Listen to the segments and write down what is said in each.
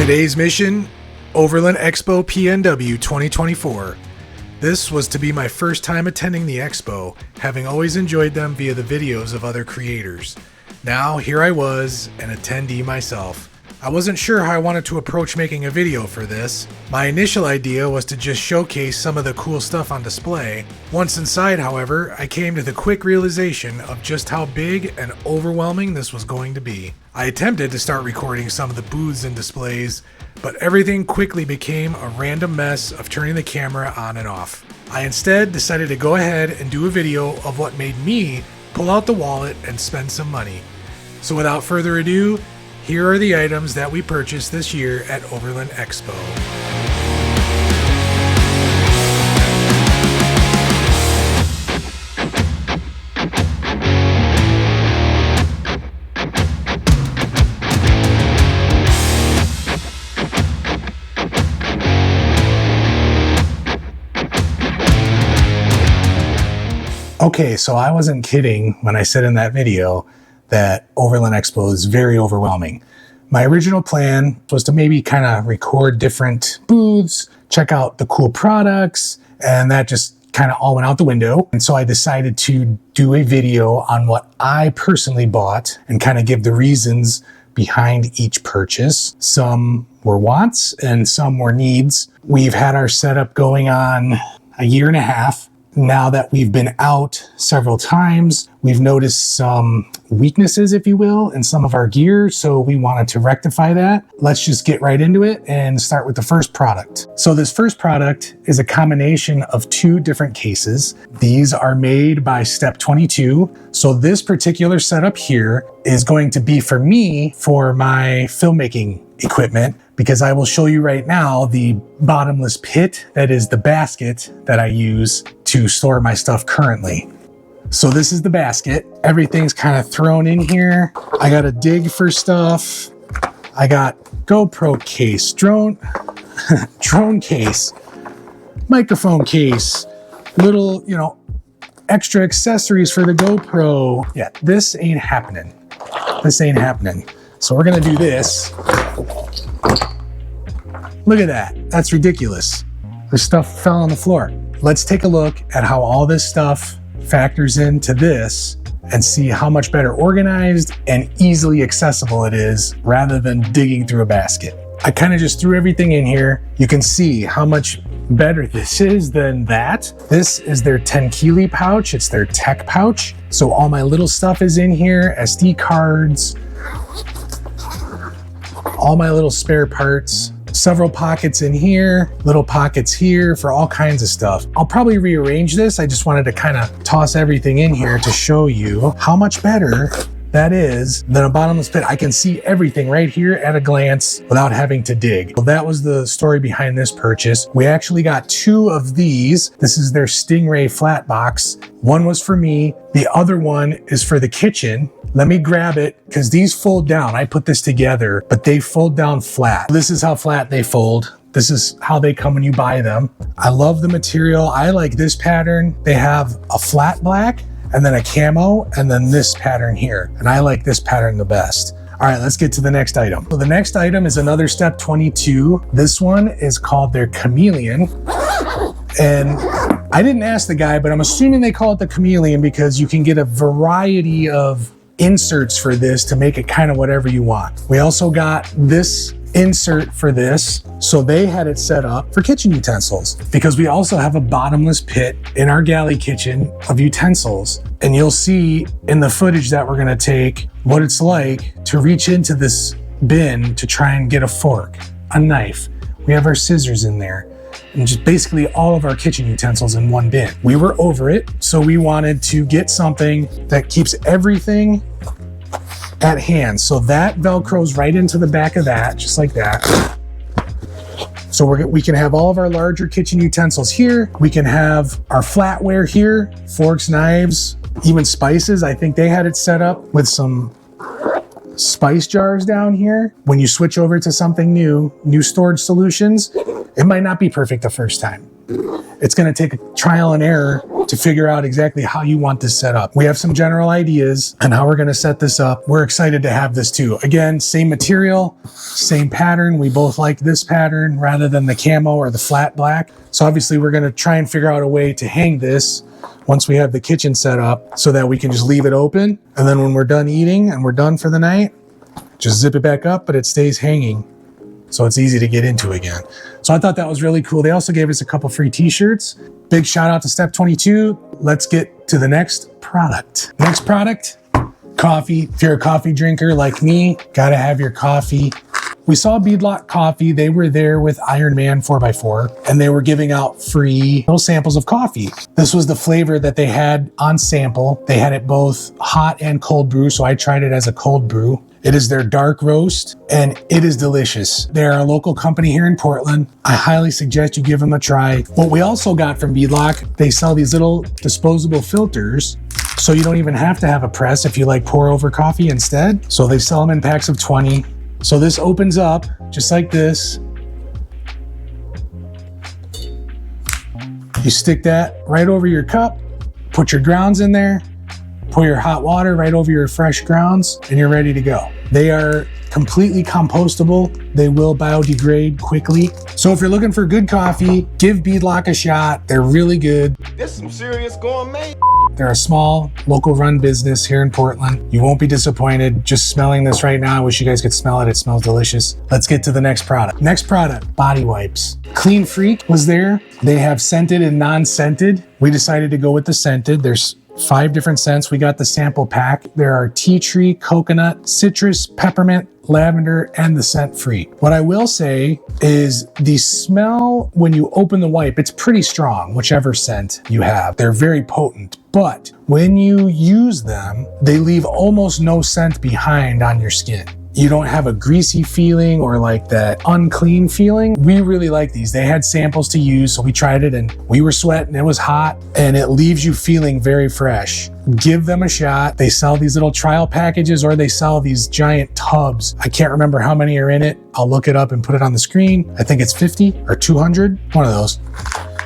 Today's mission, Overland Expo Pnw 2024. This was to be my first time attending the expo, having always enjoyed them via the videos of other creators. Now here I was, an attendee myself. I wasn't sure how I wanted to approach making a video for this. My initial idea was to just showcase some of the cool stuff on display. Once inside, however, I came to the quick realization of just how big and overwhelming this was going to be. I attempted to start recording some of the booths and displays, but everything quickly became a random mess of turning the camera on and off. I instead decided to go ahead and do a video of what made me pull out the wallet and spend some money. So without further ado, here are the items that we purchased this year at Overland Expo. Okay, so I wasn't kidding when I said in that video that Overland Expo is very overwhelming. My original plan was to maybe kind of record different booths, check out the cool products, and that just kind of all went out the window. And so I decided to do a video on what I personally bought and kind of give the reasons behind each purchase. Some were wants and some were needs. We've had our setup going on a year and a half. Now that we've been out several times, we've noticed some weaknesses, if you will, in some of our gear, so we wanted to rectify that. Let's just get right into it and start with the first product. So this first product is a combination of two different cases. These are made by Step 22. So this particular setup here is going to be for me for my filmmaking equipment, because I will show you right now the bottomless pit that is the basket that I use to store my stuff currently. So this is the basket. Everything's kind of thrown in here. I got a dig for stuff. I got GoPro case, drone case, microphone case, little, extra accessories for the GoPro. Yeah, this ain't happening. This ain't happening. So we're gonna do this. Look at that. That's ridiculous. The stuff fell on the floor. Let's take a look at how all this stuff factors into this and see how much better organized and easily accessible it is rather than digging through a basket. I kind of just threw everything in here. You can see how much better this is than that. This is their Tenkile pouch. It's their tech pouch. So all my little stuff is in here, SD cards, all my little spare parts, several pockets in here, little pockets here for all kinds of stuff. I'll probably rearrange this. I just wanted to kind of toss everything in here to show you how much better that is than a bottomless pit. I can see everything right here at a glance without having to dig. Well, that was the story behind this purchase. We actually got two of these. This is their Stingray Flatbox. One was for me. The other one is for the kitchen. Let me grab it because these fold down. I put this together, but they fold down flat. This is how flat they fold. This is how they come when you buy them. I love the material. I like this pattern. They have a flat black and then a camo and then this pattern here. And I like this pattern the best. All right, let's get to the next item. So the next item is another Step 22. This one is called their Chameleon. And I didn't ask the guy, but I'm assuming they call it the Chameleon because you can get a variety of inserts for this to make it kind of whatever you want. We also got this insert for this. So they had it set up for kitchen utensils because we also have a bottomless pit in our galley kitchen of utensils. And you'll see in the footage that we're going to take what it's like to reach into this bin to try and get a fork, a knife. We have our scissors in there and just basically all of our kitchen utensils in one bin. We were over it, so we wanted to get something that keeps everything at hand. So that Velcros right into the back of that, just like that. So we can have all of our larger kitchen utensils here. We can have our flatware here, forks, knives, even spices. I think they had it set up with some spice jars down here. When you switch over to something new storage solutions, it might not be perfect the first time. It's going to take a trial and error to figure out exactly how you want this set up. We have some general ideas on how we're gonna set this up. We're excited to have this too. Again, same material, same pattern. We both like this pattern rather than the camo or the flat black. So obviously we're gonna try and figure out a way to hang this once we have the kitchen set up so that we can just leave it open. And then when we're done eating and we're done for the night, just zip it back up, but it stays hanging. So it's easy to get into again. So I thought that was really cool. They also gave us a couple free t-shirts. Big shout out to Step 22. Let's get to the next product. Next product, coffee. If you're a coffee drinker like me, gotta have your coffee. We saw Beadlock Coffee. They were there with Iron Man 4x4 and they were giving out free little samples of coffee. This was the flavor that they had on sample. They had it both hot and cold brew, so I tried it as a cold brew. It is their dark roast and it is delicious. They're a local company here in Portland. I highly suggest you give them a try. What we also got from Beadlock, they sell these little disposable filters, so you don't even have to have a press if you like pour over coffee instead. So they sell them in packs of 20. So this opens up just like this. You stick that right over your cup, put your grounds in there, pour your hot water right over your fresh grounds, and you're ready to go. They are completely compostable. They will biodegrade quickly. So if you're looking for good coffee, give Beadlock a shot. They're really good. This is some serious gourmet. They're a small, local run business here in Portland. You won't be disappointed. Just smelling this right now, I wish you guys could smell it. It smells delicious. Let's get to the next product. Next product, body wipes. Klean Freak was there. They have scented and non-scented. We decided to go with the scented. There's 5 different scents. We got the sample pack. There are tea tree, coconut, citrus, peppermint, lavender, and the scent free. What I will say is the smell when you open the wipe, it's pretty strong, whichever scent you have. They're very potent, but when you use them, they leave almost no scent behind on your skin. You don't have a greasy feeling or like that unclean feeling. We really like these. They had samples to use, so we tried it and we were sweating. It was hot and it leaves you feeling very fresh. Give them a shot. They sell these little trial packages or they sell these giant tubs. I can't remember how many are in it. I'll look it up and put it on the screen. I think it's 50 or 200, one of those.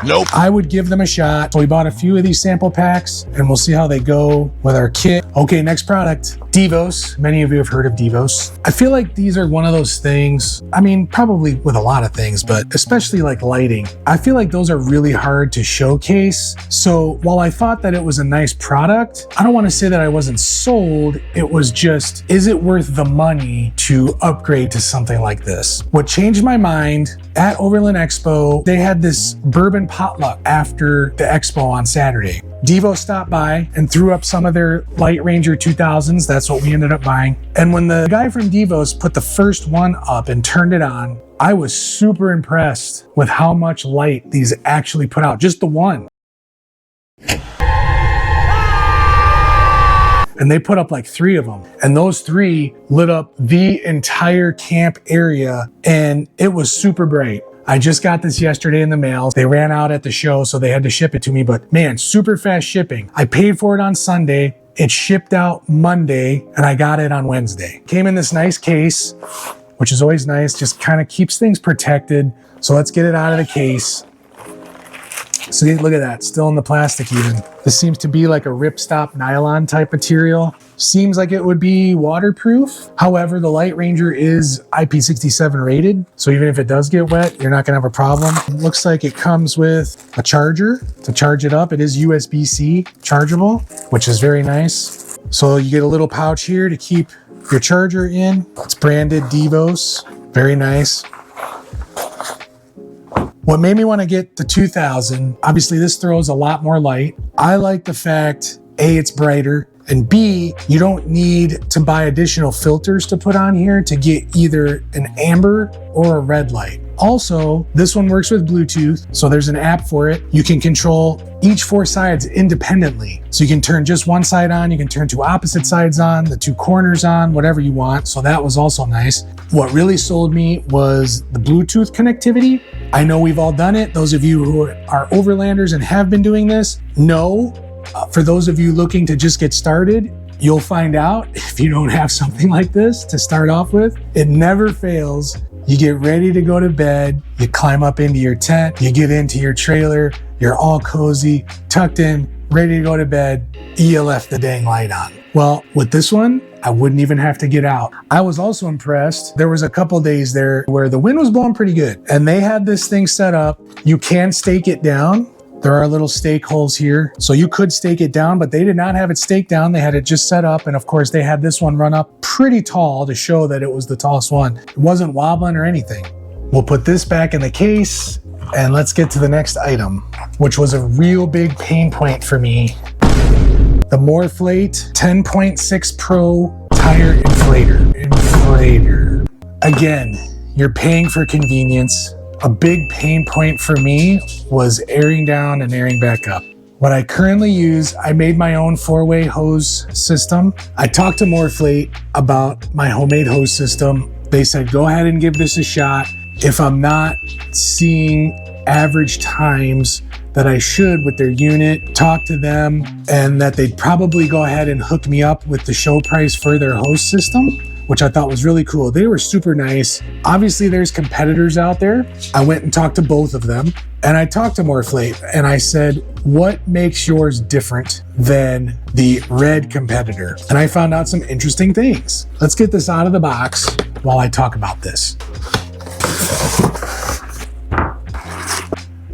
Nope. I would give them a shot. So we bought a few of these sample packs and we'll see how they go with our kit. Okay, next product, Devos. Many of you have heard of Devos. I feel like these are one of those things, I mean, probably with a lot of things, but especially like lighting. I feel like those are really hard to showcase. So while I thought that it was a nice product, I don't want to say that I wasn't sold. It was just, is it worth the money to upgrade to something like this? What changed my mind at Overland Expo, they had this bourbon potluck after the expo on Saturday. Devos stopped by and threw up some of their Lightranger 2000s. That's what we ended up buying. And when the guy from Devos put the first one up and turned it on, I was super impressed with how much light these actually put out. Just the one. And they put up like 3 of them. And those 3 lit up the entire camp area and it was super bright. I just got this yesterday in the mail. They ran out at the show, so they had to ship it to me, but man, super fast shipping. I paid for it on Sunday. It shipped out Monday and I got it on Wednesday. Came in this nice case, which is always nice, just kind of keeps things protected. So let's get it out of the case. So look at that, still in the plastic even. This seems to be like a ripstop nylon type material. Seems like it would be waterproof. However, the Lightranger is IP67 rated. So even if it does get wet, you're not gonna have a problem. It looks like it comes with a charger to charge it up. It is USB-C chargeable, which is very nice. So you get a little pouch here to keep your charger in. It's branded Devos, very nice. What made me want to get the 2000, obviously this throws a lot more light. I like the fact, A, it's brighter, and B, you don't need to buy additional filters to put on here to get either an amber or a red light. Also, this one works with Bluetooth, so there's an app for it. You can control each 4 sides independently. So you can turn just one side on, you can turn 2 opposite sides on, the 2 corners on, whatever you want. So that was also nice. What really sold me was the Bluetooth connectivity. I know we've all done it. Those of you who are overlanders and have been doing this know. For those of you looking to just get started, you'll find out if you don't have something like this to start off with, it never fails. You get ready to go to bed, you climb up into your tent, you get into your trailer, you're all cozy, tucked in, ready to go to bed, you left the dang light on. Well, with this one, I wouldn't even have to get out. I was also impressed. There was a couple days there where the wind was blowing pretty good, and they had this thing set up. You can stake it down. There are little stake holes here, so you could stake it down, but they did not have it staked down. They had it just set up, and of course they had this one run up pretty tall to show that it was the tallest one. It wasn't wobbling or anything. We'll put this back in the case, and let's get to the next item, which was a real big pain point for me. The Morrflate TenSix Pro Tire inflator. Again, you're paying for convenience. A big pain point for me was airing down and airing back up. What I currently use, I made my own 4-way hose system. I talked to Morrflate about my homemade hose system. They said, go ahead and give this a shot. If I'm not seeing average times that I should with their unit, talk to them, and that they'd probably go ahead and hook me up with the show price for their hose system, which I thought was really cool. They were super nice. Obviously there's competitors out there. I went and talked to both of them, and I talked to Morrflate and I said, what makes yours different than the red competitor? And I found out some interesting things. Let's get this out of the box while I talk about this.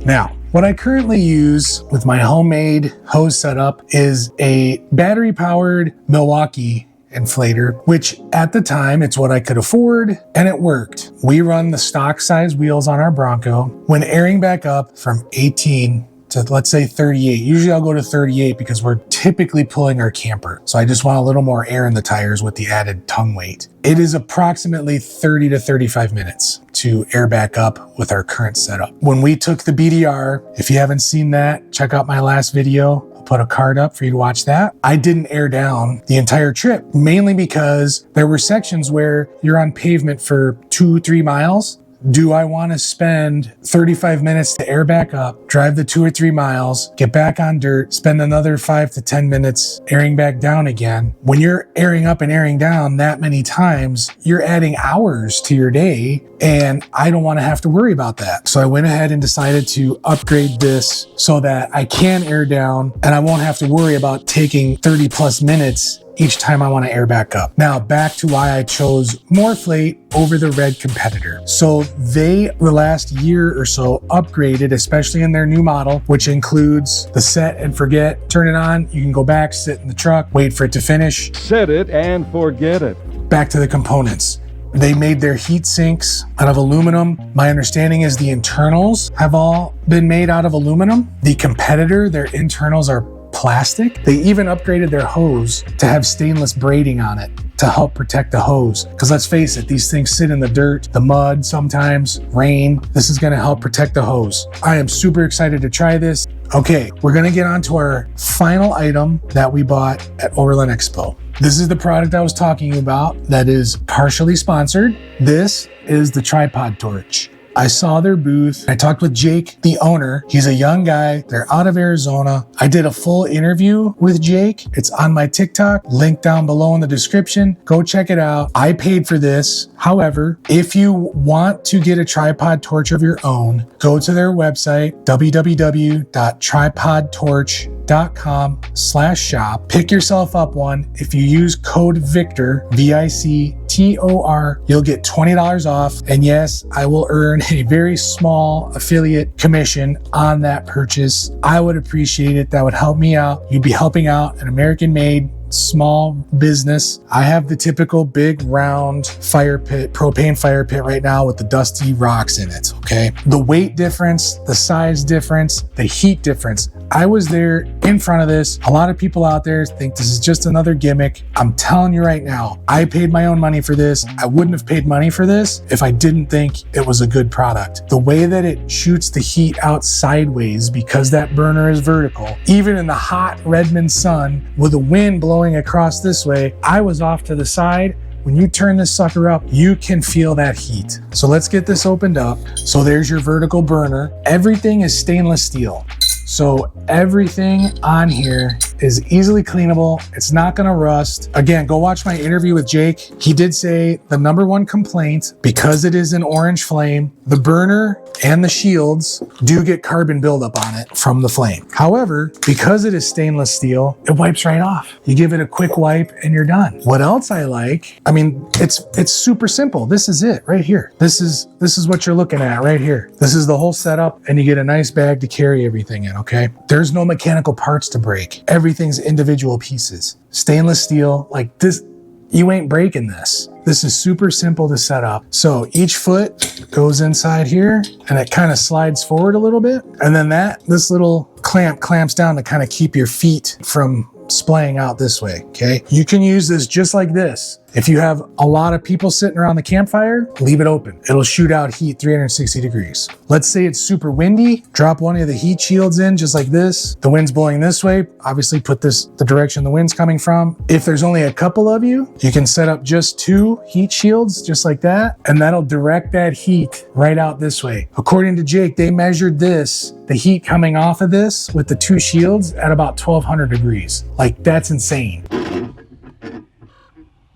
Now, what I currently use with my homemade hose setup is a battery-powered Milwaukee inflator, which at the time, it's what I could afford, and it worked. We run the stock size wheels on our Bronco. When airing back up from 18 to, let's say, 38, usually I'll go to 38 because we're typically pulling our camper. So I just want a little more air in the tires with the added tongue weight. It is approximately 30 to 35 minutes to air back up with our current setup. When we took the BDR, if you haven't seen that, check out my last video. I'll put a card up for you to watch that. I didn't air down the entire trip, mainly because there were sections where you're on pavement for 2-3 miles. Do I want to spend 35 minutes to air back up, drive the 2 or 3 miles, get back on dirt, spend another 5 to 10 minutes airing back down again? When you're airing up and airing down that many times, you're adding hours to your day, and I don't want to have to worry about that. So I went ahead and decided to upgrade this so that I can air down and I won't have to worry about taking 30 plus minutes each time I want to air back up. Now back to why I chose Morrflate over the red competitor. So they, the last year or so, upgraded, especially in their new model, which includes the set and forget. Turn it on, you can go back, sit in the truck, wait for it to finish. Set it and forget it. Back to the components. They made their heat sinks out of aluminum. My understanding is the internals have all been made out of aluminum. The competitor, their internals are plastic. They even upgraded their hose to have stainless braiding on it to help protect the hose. Because let's face it, these things sit in the dirt, the mud, sometimes rain. This is gonna help protect the hose. I am super excited to try this. Okay, we're gonna get on to our final item that we bought at Overland Expo. This is the product I was talking about that is partially sponsored. This is the tripod torch. I saw their booth. I talked with Jake, the owner. He's a young guy. They're out of Arizona. I did a full interview with Jake. It's on my TikTok, link down below in the description. Go check it out. I paid for this. However, if you want to get a tripod torch of your own, go to their website, www.tripodtorch.com/shop. Pick yourself up one. If you use code VICTOR, VICTOR, you'll get $20 off. And yes, I will earn a very small affiliate commission on that purchase. I would appreciate it. That would help me out. You'd be helping out an American-made small business. I have the typical big round fire pit, propane fire pit right now with the dusty rocks in it, okay? The weight difference, the size difference, the heat difference. I was there in front of this. A lot of people out there think this is just another gimmick. I'm telling you right now, I paid my own money for this. I wouldn't have paid money for this if I didn't think it was a good product. The way that it shoots the heat out sideways because that burner is vertical, even in the hot Redmond sun with the wind blowing across this way, I was off to the side. When you turn this sucker up, you can feel that heat. So let's get this opened up. So there's your vertical burner. Everything is stainless steel. So everything on here is easily cleanable. It's not gonna rust. Again, go watch my interview with Jake. He did say the #1 complaint, because it is an orange flame, the burner and the shields do get carbon buildup on it from the flame. However, because it is stainless steel, it wipes right off. You give it a quick wipe and you're done. What else I like, I mean, it's super simple. This is it right here. This is what you're looking at right here. This is the whole setup, and you get a nice bag to carry everything in, okay? There's no mechanical parts to break. Everything's individual pieces. Stainless steel, like this, you ain't breaking this. This is super simple to set up. So each foot goes inside here and it kind of slides forward a little bit. And then this little clamp clamps down to kind of keep your feet from splaying out this way, okay? You can use this just like this. If you have a lot of people sitting around the campfire, leave it open. It'll shoot out heat 360 degrees. Let's say it's super windy, drop one of the heat shields in just like this. The wind's blowing this way, obviously put this the direction the wind's coming from. If there's only a couple of you, you can set up just 2 heat shields just like that, and that'll direct that heat right out this way. According to Jake, they measured this, the heat coming off of this with the 2 shields at about 1200 degrees. Like, that's insane.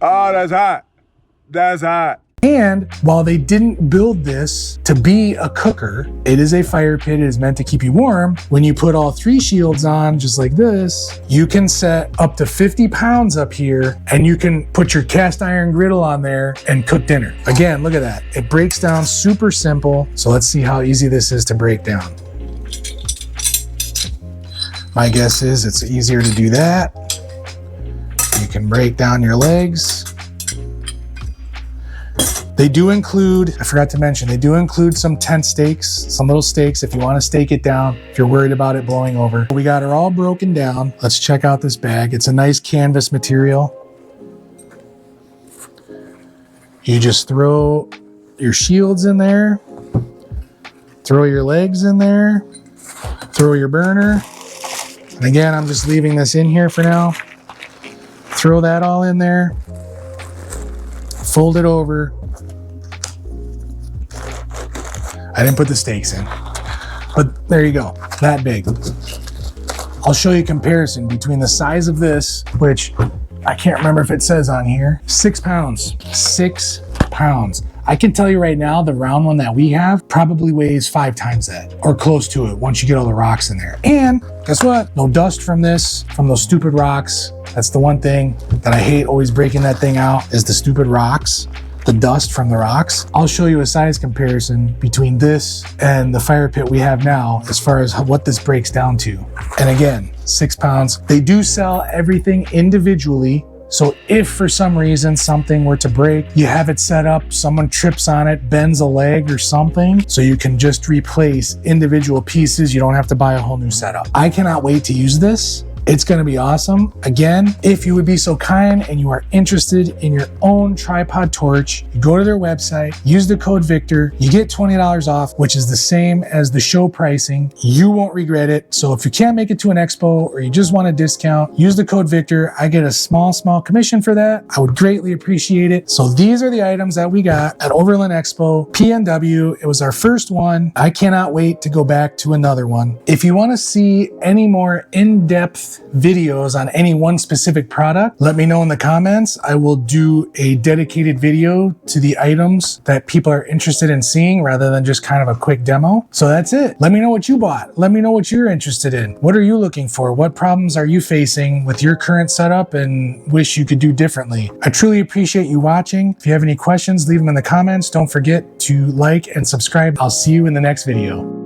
Oh, that's hot. That's hot. And while they didn't build this to be a cooker, it is a fire pit. It is meant to keep you warm. When you put all 3 shields on, just like this, you can set up to 50 pounds up here, and you can put your cast iron griddle on there and cook dinner. Again, look at that. It breaks down super simple. So let's see how easy this is to break down. My guess is it's easier to do that. You can break down your legs. They do include, I forgot to mention, they do include some tent stakes, some little stakes if you want to stake it down, if you're worried about it blowing over. We got her all broken down. Let's check out this bag. It's a nice canvas material. You just throw your shields in there, throw your legs in there, throw your burner. And again, I'm just leaving this in here for now. Throw that all in there, fold it over. I didn't put the stakes in, but there you go, that big. I'll show you a comparison between the size of this, which I can't remember if it says on here, 6 pounds, 6 pounds. I can tell you right now, the round one that we have probably weighs 5 times that, or close to it once you get all the rocks in there. And guess what? No dust from this, from those stupid rocks. That's the one thing that I hate, always breaking that thing out, is the stupid rocks, the dust from the rocks. I'll show you a size comparison between this and the fire pit we have now as far as what this breaks down to. And again, 6 pounds. They do sell everything individually. So if for some reason something were to break, you have it set up, someone trips on it, bends a leg or something, so you can just replace individual pieces. You don't have to buy a whole new setup. I cannot wait to use this. It's gonna be awesome. Again, if you would be so kind and you are interested in your own tripod torch, you go to their website, use the code Victor, you get $20 off, which is the same as the show pricing. You won't regret it. So if you can't make it to an expo or you just want a discount, use the code Victor. I get a small commission for that. I would greatly appreciate it. So these are the items that we got at Overland Expo Pnw. It was our first one. I cannot wait to go back to another one. If you wanna see any more in-depth videos on any one specific product, let me know in the comments. I will do a dedicated video to the items that people are interested in seeing rather than just kind of a quick demo. So that's it. Let me know what you bought. Let me know what you're interested in. What are you looking for? What problems are you facing with your current setup and wish you could do differently? I truly appreciate you watching. If you have any questions, leave them in the comments. Don't forget to like and subscribe. I'll see you in the next video.